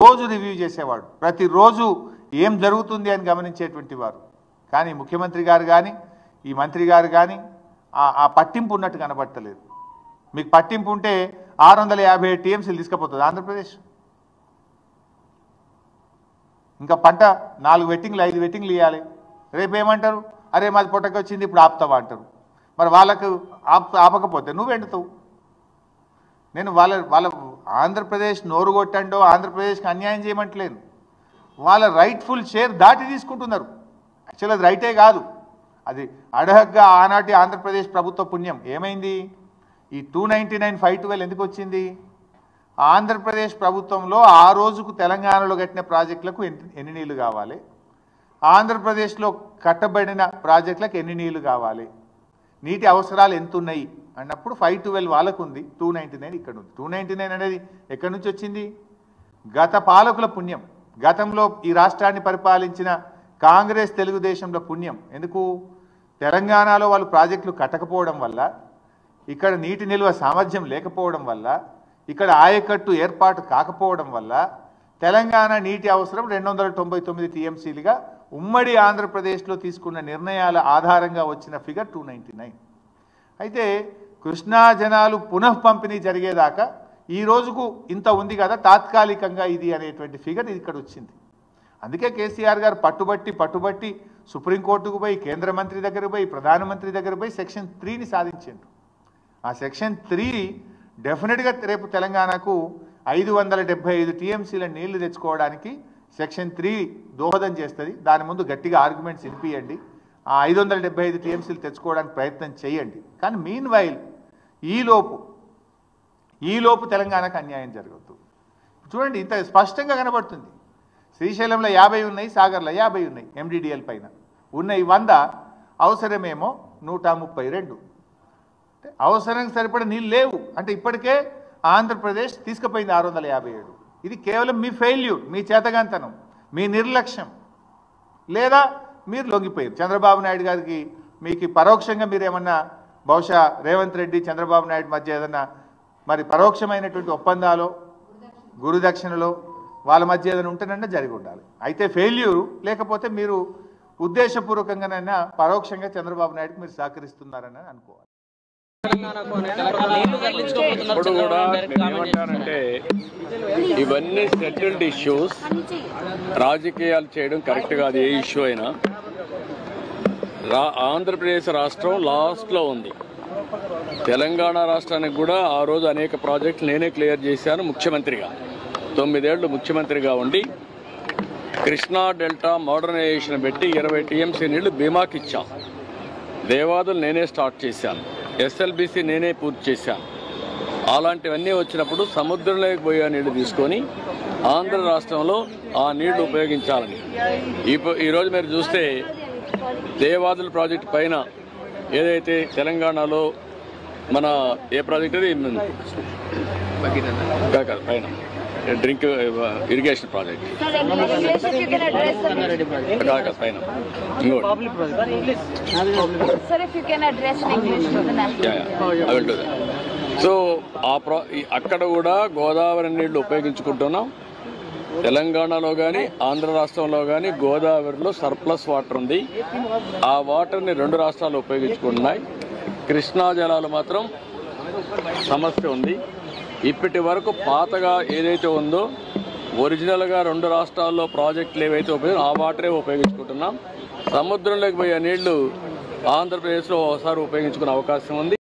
రోజు రివ్యూ చేసేవాడు, ప్రతిరోజు ఏం జరుగుతుంది అని గమనించేటువంటి వారు. కానీ ముఖ్యమంత్రి గారు కానీ ఈ మంత్రి గారు కానీ ఆ పట్టింపు ఉన్నట్టు కనబడతలేదు. మీకు పట్టింపు ఉంటే 657 టీఎంసీలు తీసుకుపోతుంది ఆంధ్రప్రదేశ్. ఇంకా పంట 4 వెట్టింగ్లు 5 వెట్టింగ్లు ఇవ్వాలి. రేపు ఏమంటారు, అరే మాది పొట్టకి వచ్చింది ఇప్పుడు ఆపుతావా అంటారు. మరి వాళ్ళకు ఆపకపోతే నువ్వు ఎండుతావు. నేను వాళ్ళ ఆంధ్రప్రదేశ్ నోరు కొట్టండో ఆంధ్రప్రదేశ్కి అన్యాయం చేయమంటలేను. వాళ్ళ రైట్ఫుల్ షేర్ దాటి తీసుకుంటున్నారు. యాక్చువల్ అది రైటే కాదు, అది అడహగ్గా ఆనాటి ఆంధ్రప్రదేశ్ ప్రభుత్వ పుణ్యం. ఏమైంది, ఈ 299 512 ఎందుకు వచ్చింది? ఆంధ్రప్రదేశ్ ప్రభుత్వంలో ఆ రోజుకు తెలంగాణలో కట్టిన ప్రాజెక్టులకు ఎన్ని నీళ్లు కావాలి, ఆంధ్రప్రదేశ్లో కట్టబడిన ప్రాజెక్టులకు ఎన్ని నీళ్లు కావాలి, నీటి అవసరాలు ఎంత ఉన్నాయి అన్నప్పుడు 512 వాళ్ళకు ఉంది, 299 ఇక్కడ ఉంది. 299 అనేది ఎక్కడి నుంచి వచ్చింది? గత పాలకుల పుణ్యం. గతంలో ఈ రాష్ట్రాన్ని పరిపాలించిన కాంగ్రెస్ తెలుగుదేశంలో పుణ్యం. ఎందుకు? తెలంగాణలో వాళ్ళు ప్రాజెక్టులు కట్టకపోవడం వల్ల, ఇక్కడ నీటి నిల్వ సామర్థ్యం లేకపోవడం వల్ల, ఇక్కడ ఆయకట్టు ఏర్పాటు కాకపోవడం వల్ల తెలంగాణ నీటి అవసరం 299 టీఎంసీలుగా ఉమ్మడి ఆంధ్రప్రదేశ్లో తీసుకున్న నిర్ణయాల ఆధారంగా వచ్చిన ఫిగర్ 299. అయితే కృష్ణా జనాలు పునఃపంపిణీ జరిగేదాకా ఈ రోజుకు ఇంత ఉంది కదా, తాత్కాలికంగా ఇది అనేటువంటి ఫిగర్ ఇక్కడ వచ్చింది. అందుకే కేసీఆర్ గారు పట్టుబట్టి సుప్రీంకోర్టుకు పోయి, కేంద్ర మంత్రి దగ్గర పోయి, ప్రధానమంత్రి దగ్గర పోయి సెక్షన్ 3ని సాధించారు. ఆ సెక్షన్ 3 డెఫినెట్గా రేపు తెలంగాణకు 575 టీఎంసీల నీళ్లు తెచ్చుకోవడానికి సెక్షన్ 3 దోహదం చేస్తుంది. దాని ముందు గట్టిగా ఆర్గ్యుమెంట్స్ వినిపియండి, ఆ 575 టీఎంసీలు తెచ్చుకోవడానికి ప్రయత్నం చేయండి. కానీ మీన్ వైల్ ఈలోపు తెలంగాణకు అన్యాయం జరగద్దు. చూడండి, ఇంత స్పష్టంగా కనబడుతుంది. శ్రీశైలంలో 50 ఉన్నాయి, సాగర్లో 50 ఉన్నాయి, ఎండిడిఎల్ పైన ఉన్నాయి 100, అవసరమేమో 132. అంటే అవసరానికి సరిపడే నీళ్ళు లేవు. అంటే ఇప్పటికే ఆంధ్రప్రదేశ్ తీసుకుపోయింది 657. ఇది కేవలం మీ ఫెయిల్యూర్, మీ చేతగాంతనం, మీ నిర్లక్ష్యం, లేదా మీరు లొంగిపోయారు. చంద్రబాబు నాయుడు గారికి మీకు పరోక్షంగా మీరేమన్నా బహుశా రేవంత్ రెడ్డి చంద్రబాబు నాయుడు మధ్య ఏదన్నా మరి పరోక్షమైనటువంటి ఒప్పందాలో, గురుదక్షిణలో వాళ్ళ మధ్య ఏదైనా ఉంటేనన్నా జరిగి ఉండాలి. అయితే ఫెయిల్యూరు, లేకపోతే మీరు ఉద్దేశపూర్వకంగానైనా పరోక్షంగా చంద్రబాబు నాయుడుకి మీరు సహకరిస్తున్నారని అనుకోవాలి. ఇప్పుడు కూడా ఏమంటారంటే ఇవన్నీ సెటిల్డ్ ఇష్యూస్, రాజకీయాలు చేయడం కరెక్ట్ కాదు. ఏ ఇష్యూ అయినా ఆంధ్రప్రదేశ్ రాష్ట్రం లాస్ట్లో ఉంది. తెలంగాణ రాష్ట్రానికి కూడా ఆ రోజు అనేక ప్రాజెక్టులు నేనే క్లియర్ చేశాను ముఖ్యమంత్రిగా. 9 ఏళ్లు ముఖ్యమంత్రిగా ఉండి కృష్ణా డెల్టా మోడర్నైజేషన్ పెట్టి 20 టీఎంసీ నీళ్లు బీమాకి ఇచ్చాం. దేవాదులు నేనే స్టార్ట్ చేశాను, ఎస్ఎల్బీసీ నేనే పూర్తి చేశాను. అలాంటివన్నీ వచ్చినప్పుడు సముద్రంలోకి పోయే నీళ్లు తీసుకొని ఆంధ్ర రాష్ట్రంలో ఆ నీళ్లు ఉపయోగించాలని ఈరోజు మీరు చూస్తే దేవాదుల ప్రాజెక్టు పైన ఏదైతే తెలంగాణలో మన ఏ ప్రాజెక్ట్ అది పైన డ్రింక్ ఇరిగేషన్ ప్రాజెక్ట్ పైన సో అక్కడ కూడా గోదావరి నీళ్లు ఉపయోగించుకుంటున్నాం. తెలంగాణలో కానీ ఆంధ్ర రాష్ట్రంలో కానీ గోదావరిలో సర్ప్లస్ వాటర్ ఉంది. ఆ వాటర్ని 2 రాష్ట్రాలు ఉపయోగించుకుంటున్నాయి. కృష్ణా జలాలు మాత్రం సమస్య ఉంది. ఇప్పటి వరకు పాతగా ఏదైతే ఉందో ఒరిజినల్గా 2 రాష్ట్రాల్లో ప్రాజెక్టులు ఏవైతే ఆ వాటరే ఉపయోగించుకుంటున్నాం. సముద్రంలోకి పోయే నీళ్లు ఆంధ్రప్రదేశ్లో ఒకసారి ఉపయోగించుకునే అవకాశం ఉంది.